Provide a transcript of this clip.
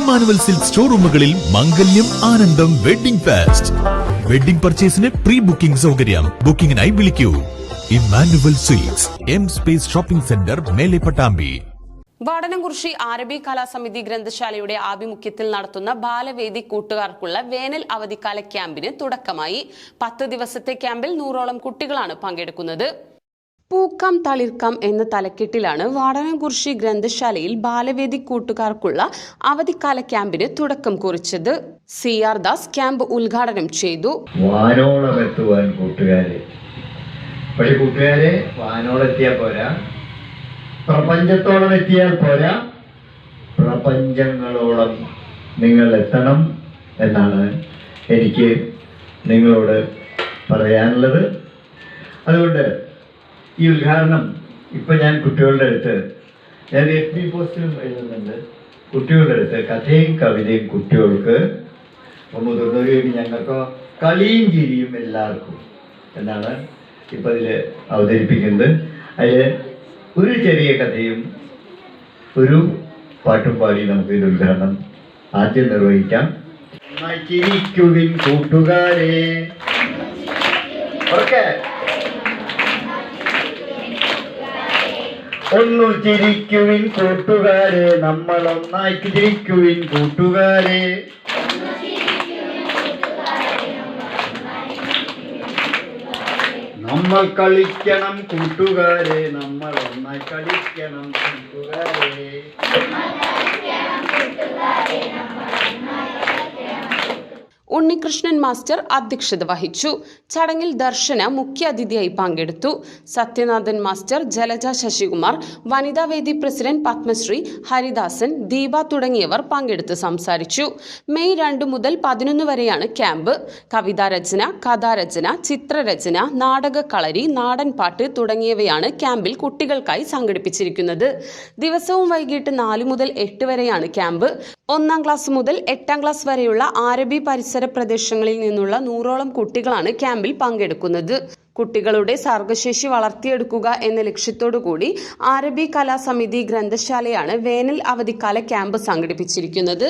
Emmanuel silk ഷോറൂമുകളിൽ Mangalyam Anandam wedding fest. Wedding പർച്ചേസിന് pre booking സൗകര്യം. ബുക്കിംഗിനായി വിളിക്കൂ Emmanuel silks, M space shopping centre, Mele Pattambi. Vadanamkurussi അറബി കലാസമിതി ഗ്രന്ഥശാലയുടെ ആഭിമുഖ്യത്തിൽ നടത്തുന്ന ബാലവേദി കൂട്ടുകാർക്കുള്ള വേനൽ അവധിക്കാല ക്യാമ്പിന് തുടക്കമായി. 10 ദിവസത്തെ ക്യാമ്പിൽ 100ഓളം കുട്ടികളാണ് പങ്കെടുക്കുന്നത്. പൂക്കാം തളിർക്കാം എന്ന തലക്കെട്ടിലാണ് വാടനംകുറിശി ഗ്രന്ഥശാലയിൽ ബാലവേദി കൂട്ടുകാർക്കുള്ള അവധിക്കാല ക്യാമ്പിന് തുടക്കം കുറിച്ചത്. CR ദാസ് ക്യാമ്പ് ഉദ്ഘാടനം ചെയ്തു. വാനോളമെത്തുവാൻ കൂട്ടുകാരെ, പക്ഷെ കൂട്ടുകാരെ വാനോളെത്തിയാൽ പോരാ, പ്രപഞ്ചത്തോളം എത്തിയാൽ പോരാ, പ്രപഞ്ചങ്ങളോളം നിങ്ങൾ എത്തണം എന്നാണ് എനിക്ക് നിങ്ങളോട് പറയാനുള്ളത്. അതുകൊണ്ട് ഈ ഉദ്ഘാടനം ഇപ്പം ഞാൻ കുട്ടികളുടെ അടുത്ത്, ഞാൻ FB പോസ്റ്റിലും എഴുതുന്നുണ്ട്, കുട്ടികളുടെ അടുത്ത് കഥയും കവിതയും കുട്ടികൾക്ക് മുതിർന്നവരും ഞങ്ങൾക്ക് കളിയും ചിരിയും എല്ലാവർക്കും എന്നാണ് ഇപ്പം അതിൽ അവതരിപ്പിക്കുന്നത്. അതിൽ ഒരു ചെറിയ കഥയും ഒരു പാട്ടും പാടി നമുക്ക് ഇത് ഉദ്ഘാടനം ആദ്യം നിർവഹിക്കാം. ചിരിക്കുവിൻ കൂട്ടുകാരെ, ഓക്കെ, ഒന്നു ചിരിക്കുവിൻ കൂട്ടുകാരെ, നമ്മൾ ഒന്നായി ചിരിക്കുവിൻ കൂട്ടുകാരെ, നമ്മൾ കളിക്കണം കൂട്ടുകാരെ, നമ്മൾ ഒന്നായി കളിക്കണം കൂട്ടുകാരെ. ഉണ്ണികൃഷ്ണൻ മാസ്റ്റർ അധ്യക്ഷത വഹിച്ചു. ചടങ്ങിൽ ദർശന മുഖ്യാതിഥിയായി പങ്കെടുത്തു. സത്യനാഥൻ മാസ്റ്റർ, ജലജ ശശികുമാർ, വനിതാവേദി പ്രസിഡന്റ് പത്മശ്രീ, ഹരിദാസൻ, ദീപ തുടങ്ങിയവർ പങ്കെടുത്ത് സംസാരിച്ചു. മെയ് 2 മുതൽ 11 വരെയാണ് ക്യാമ്പ്. കവിതാരചന, കഥാരചന, ചിത്രരചന, നാടകക്കളരി, നാടൻപാട്ട് തുടങ്ങിയവയാണ് ക്യാമ്പിൽ കുട്ടികൾക്കായി സംഘടിപ്പിച്ചിരിക്കുന്നത്. ദിവസവും വൈകിട്ട് 4 മുതൽ 8 വരെയാണ് ക്യാമ്പ്. 1ാം ക്ലാസ് മുതൽ 8ാം ക്ലാസ് വരെയുള്ള അറബി പരിസര പ്രദേശങ്ങളിൽ നിന്നുള്ള 100ഓളം കുട്ടികളാണ് ക്യാമ്പിൽ പങ്കെടുക്കുന്നത്. കുട്ടികളുടെ സർഗശേഷി വളർത്തിയെടുക്കുക എന്ന ലക്ഷ്യത്തോടുകൂടി അറബി കലാസമിതി ഗ്രന്ഥശാലയാണ് വേനൽ അവധിക്കാല ക്യാമ്പ് സംഘടിപ്പിച്ചിരിക്കുന്നത്.